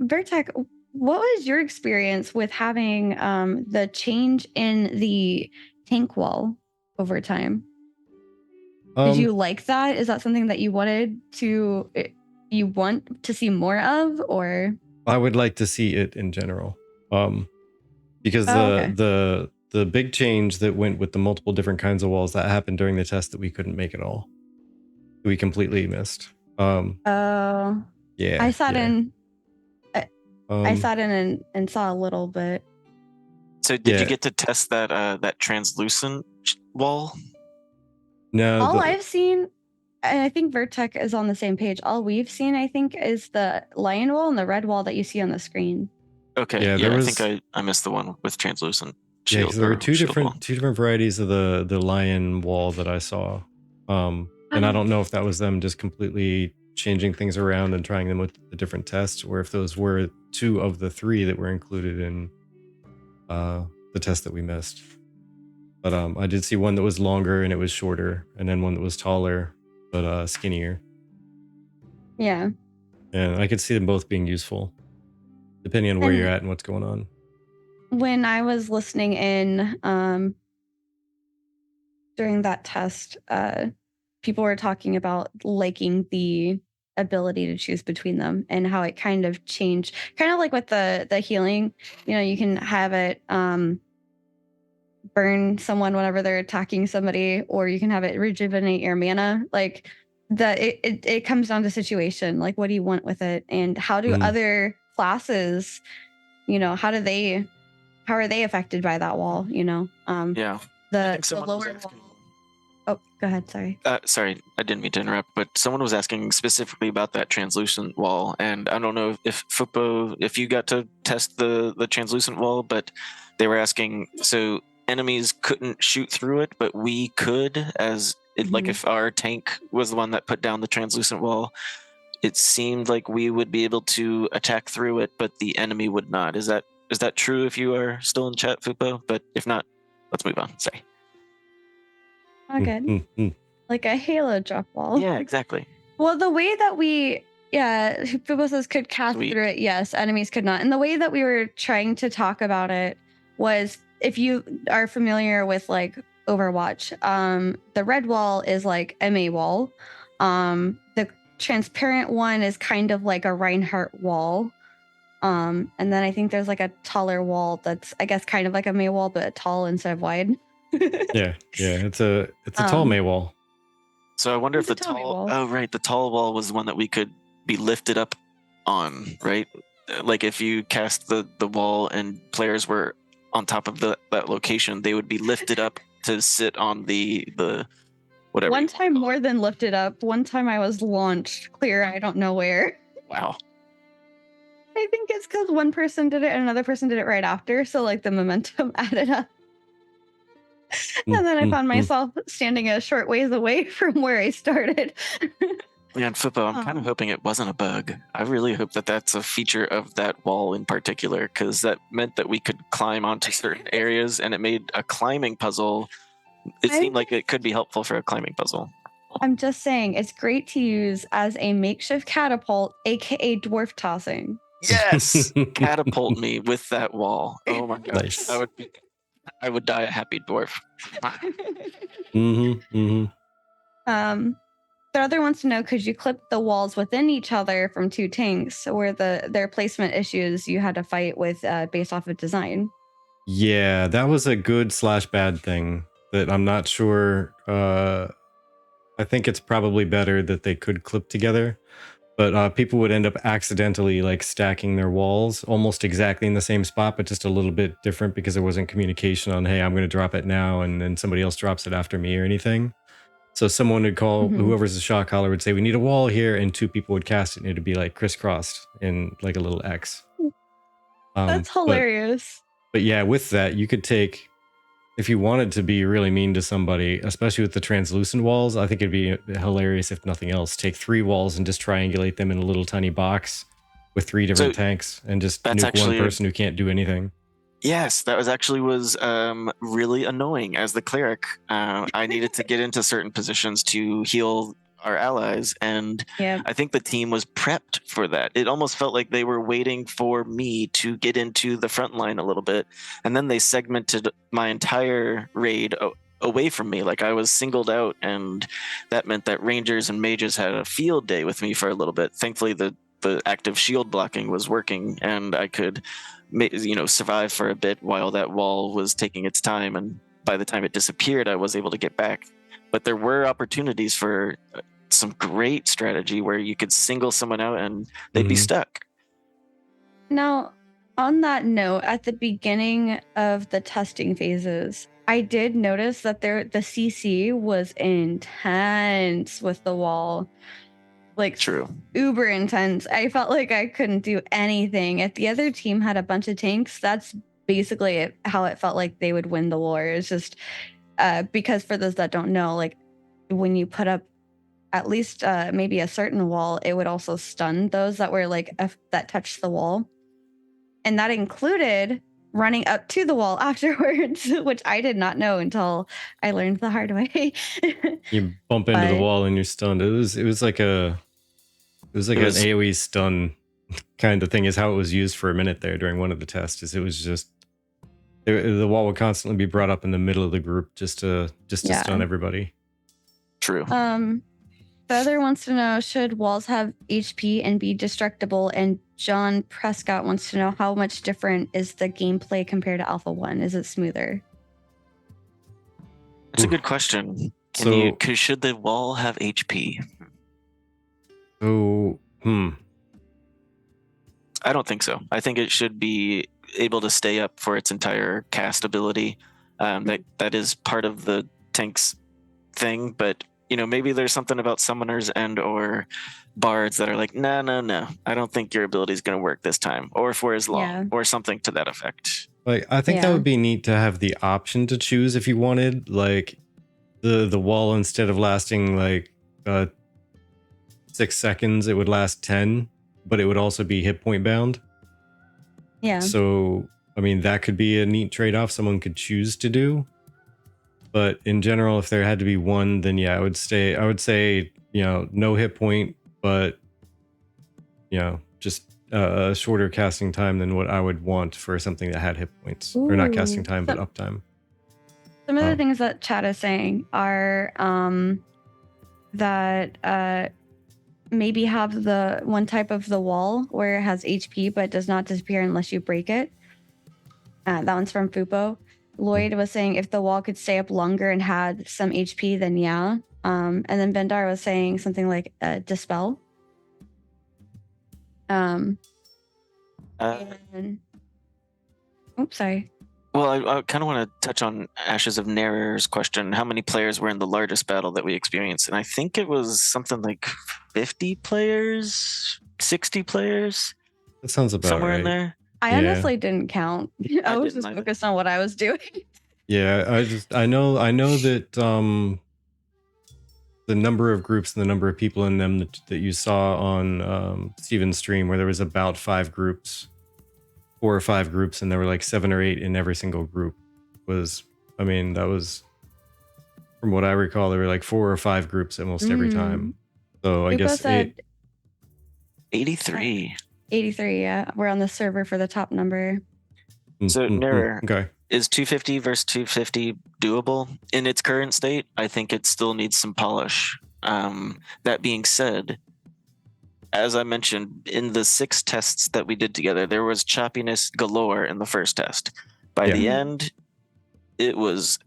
Vertec, what was your experience with having the change in the tank wall over time? Did Um, you like that? Is that something that you want to see more of, or? I would like to see it in general. Um, because Oh, okay. the big change that went with the multiple different kinds of walls that happened during the test that we couldn't make at all. We completely missed. Um, Oh, I yeah, sat yeah. in. I, I Um, sat in and saw a little bit. So did you yeah. get to test that translucent wall? No, All I've seen, and I think Vertec is on the same page. All we've seen, I think, is the lion wall and the red wall that you see on the screen. Okay, yeah, there yeah, I think was I missed the one with translucent yeah, shield because there were or shield wall. two different varieties of the lion wall that I saw. And I don't know if that was them just completely changing things around and trying them with the different tests, or if those were two of the three that were included in the test that we missed. But I did see one that was longer and it was shorter, and then one that was taller but skinnier. Yeah. And I could see them both being useful, depending on where you're And at and what's going on. when I was listening in during that test, people were talking about liking the ability to choose between them and how it kind of changed, kind of like with the healing. You can have it burn someone whenever they're attacking somebody, or you can have it rejuvenate your mana. Like it comes down to situation. Like, what do you want with it, and how do Mhm. other classes, how are they affected by that wall? Yeah, I The think the someone was lower wall. asking. Oh, go ahead. Sorry. Sorry, I didn't mean to interrupt, but someone was asking specifically about that translucent wall, and I don't know if Fupo, if you got to test the translucent wall, but they were asking, so enemies couldn't shoot through it, but we could, as it, like Mhm. if our tank was the one that put down the translucent wall, it seemed like we would be able to attack through it, but the enemy would not. Is that true? If you are still in chat, Fupo, but if not, let's move on. Sorry. Not good. Mhm. Like a Halo drop wall. Yeah, exactly. Well, the way that Phobos could cast Sweet. through it, yes, enemies could not. And the way that we were trying to talk about it was, if you are familiar with like Overwatch, the red wall is like MA wall. The transparent one is kind of like a Reinhardt wall. And then I think there's like a taller wall that's, I guess, kind of like a May wall, but tall instead of wide. Yeah, yeah. It's a tall um, Maywall. So I wonder if it's a the tall May tall, wall. oh right, the tall wall was the one that we could be lifted up on, right? Like if you cast the wall and players were on top of that location, they would be lifted up to sit on the whatever. One time more than lifted up. One time I was launched clear. I don't know where. Wow. I think it's because one person did it and another person did it right after. So like the momentum added up. And then I found Mhm. myself standing a short ways away from where I started. Yeah, and Fupo, I'm kind of hoping it wasn't a bug. I really hope that that's a feature of that wall in particular, because that meant that we could climb onto certain areas, and it made a climbing puzzle. It seemed like it could be helpful for a climbing puzzle. I'm just saying, it's great to use as a makeshift catapult, aka dwarf tossing. Yes, catapult me with that wall. Oh my gosh, Nice. I would die a happy dwarf. The other wants to know, could you clip the walls within each other from two tanks, where their placement issues you had to fight with based off of design? Yeah, that was a good slash bad thing that I'm not sure. I think it's probably better that they could clip together, but people would end up accidentally like stacking their walls almost exactly in the same spot, but just a little bit different because there wasn't communication on, hey, I'm going to drop it now, and then somebody else drops it after me or anything. So someone would call, Mhm. whoever's the shot caller would say, we need a wall here, and two people would cast it, and it'd be like crisscrossed in like a little X. That's But hilarious. yeah, with that, you could take, if you wanted to be really mean to somebody, especially with the translucent walls, I think it'd be hilarious if nothing else. Take three walls and just triangulate them in a little tiny box with three different So tanks and just that's nuke one actually person who can't do anything. yes, that was really annoying as the cleric. I needed to get into certain positions to heal our allies, and Yeah. I think the team was prepped for that. It almost felt like they were waiting for me to get into the front line a little bit, and then they segmented my entire raid away from me. Like I was singled out, and that meant that rangers and mages had a field day with me for a little bit. Thankfully, the active shield blocking was working, and I could survive for a bit while that wall was taking its time, and by the time it disappeared, I was able to get back. But there were opportunities for some great strategy where you could single someone out and they'd be stuck. Now, on that note, at the beginning of the testing phases, I did notice that the CC was intense with the wall. Like, True. uber intense. I felt like I couldn't do anything. If the other team had a bunch of tanks, that's basically how it felt like they would win the war. It's just because for those that don't know, like when you put up at least maybe a certain wall, it would also stun those that were like that touched the wall. And that included running up to the wall afterwards, which I did not know until I learned the hard way. You bump into the wall and you're stunned. It was like an AoE stun kind of thing is how it was used for a minute there during one of the tests. Is it was just the wall would constantly be brought up in the middle of the group just to stun everybody. True. The other wants to know, should walls have HP and be destructible? And John Prescott wants to know, how much different is the gameplay compared to Alpha 1? Is it smoother? That's a good question. Should the wall have HP? Oh, I don't think so. I think it should be able to stay up for its entire cast ability. That is part of the tank's thing, but maybe there's something about summoners and or bards that are like, no, I don't think your ability is going to work this time, or for as long, or something to that effect. Like, I think that would be neat to have the option to choose if you wanted, like the wall, instead of lasting like 6 seconds, it would last 10, but it would also be hit point bound. Yeah. So, I mean, that could be a neat trade-off someone could choose to do. But in general, if there had to be one, then yeah, I would say, no hit point, but just a shorter casting time than what I would want for something that had hit points. Or not casting time, but uptime. Some of the things that chat is saying are that maybe have the one type of the wall where it has HP but does not disappear unless you break it. That one's from Fupo. Lloyd was saying if the wall could stay up longer and had some HP, then yeah. And then Bendar was saying something like dispel. Oops, sorry. Well, I kind of want to touch on Ashes of Neror's question. How many players were in the largest battle that we experienced? And I think it was something like 50 players, 60 players. That sounds about somewhere right. In there. I honestly didn't count. I was just focused on what I was doing. Yeah, I know that the number of groups and the number of people in them that you saw on Steven's stream, where there was about 4 or 5 groups, and there were like 7 or 8 in every single group. That was, from what I recall, there were like 4 or 5 groups almost every time. So I guess 83. 83, yeah. We're on the server for the top number. So Neror, is 250 versus 250 doable in its current state? I think it still needs some polish. That being said, as I mentioned, in the 6 tests that we did together, there was choppiness galore in the first test. By the end, it was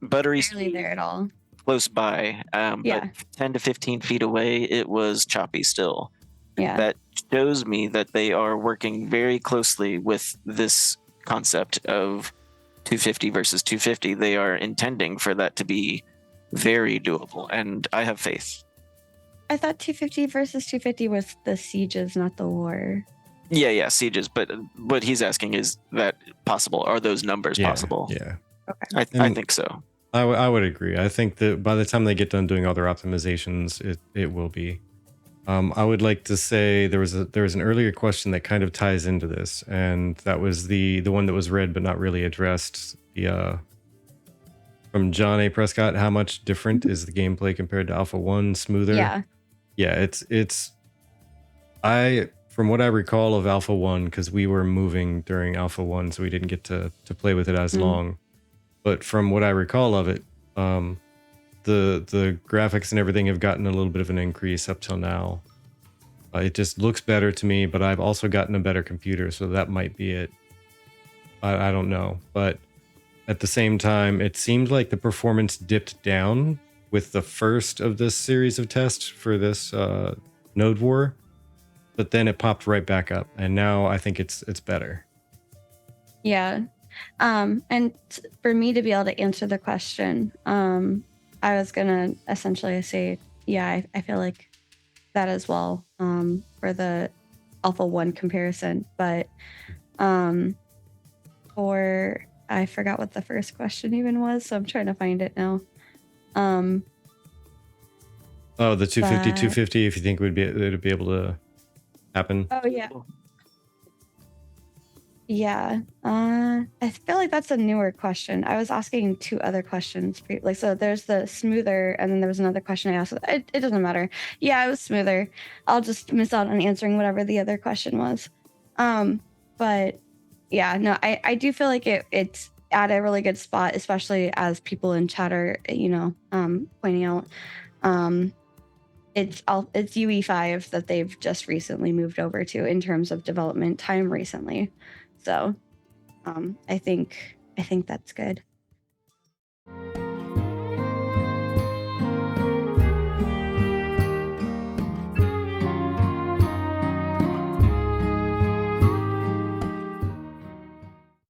buttery barely there at all. Close by. But 10 to 15 feet away, it was choppy still. Yeah. That shows me that they are working very closely with this concept of 250 versus 250. They are intending for that to be very doable, and I have faith. I thought 250 versus 250 was the sieges, not the war. Yeah, sieges. But what he's asking, is that possible? Are those numbers possible? Yeah. Okay. I think so. I would agree. I think that by the time they get done doing other optimizations, it will be. I would like to say there was an earlier question that kind of ties into this, and that was the one that was read but not really addressed. From John A. Prescott, how much different is the gameplay compared to Alpha 1? Smoother? Yeah. Yeah, it's from what I recall of Alpha 1, because we were moving during Alpha 1, so we didn't get to play with it as long. But from what I recall of it, the graphics and everything have gotten a little bit of an increase up till now. It just looks better to me, but I've also gotten a better computer, so that might be it. I don't know, but at the same time, it seemed like the performance dipped down with the first of this series of tests for this node war, but then it popped right back up, and now I think it's better. Yeah. And for me to be able to answer the question, I was gonna essentially say, yeah, I feel like that as well, for the Alpha 1 comparison. But I forgot what the first question even was, so I'm trying to find it now. The 250, if you think it'd be able to happen. Oh yeah. Yeah. I feel like that's a newer question. I was asking 2 other questions. So there's the smoother, and then there was another question I asked. It doesn't matter. Yeah, it was smoother. I'll just miss out on answering whatever the other question was. But yeah, no, I do feel like it's at a really good spot, especially as people in chat are, pointing out. It's UE5 that they've just recently moved over to in terms of development time recently. So I think that's good.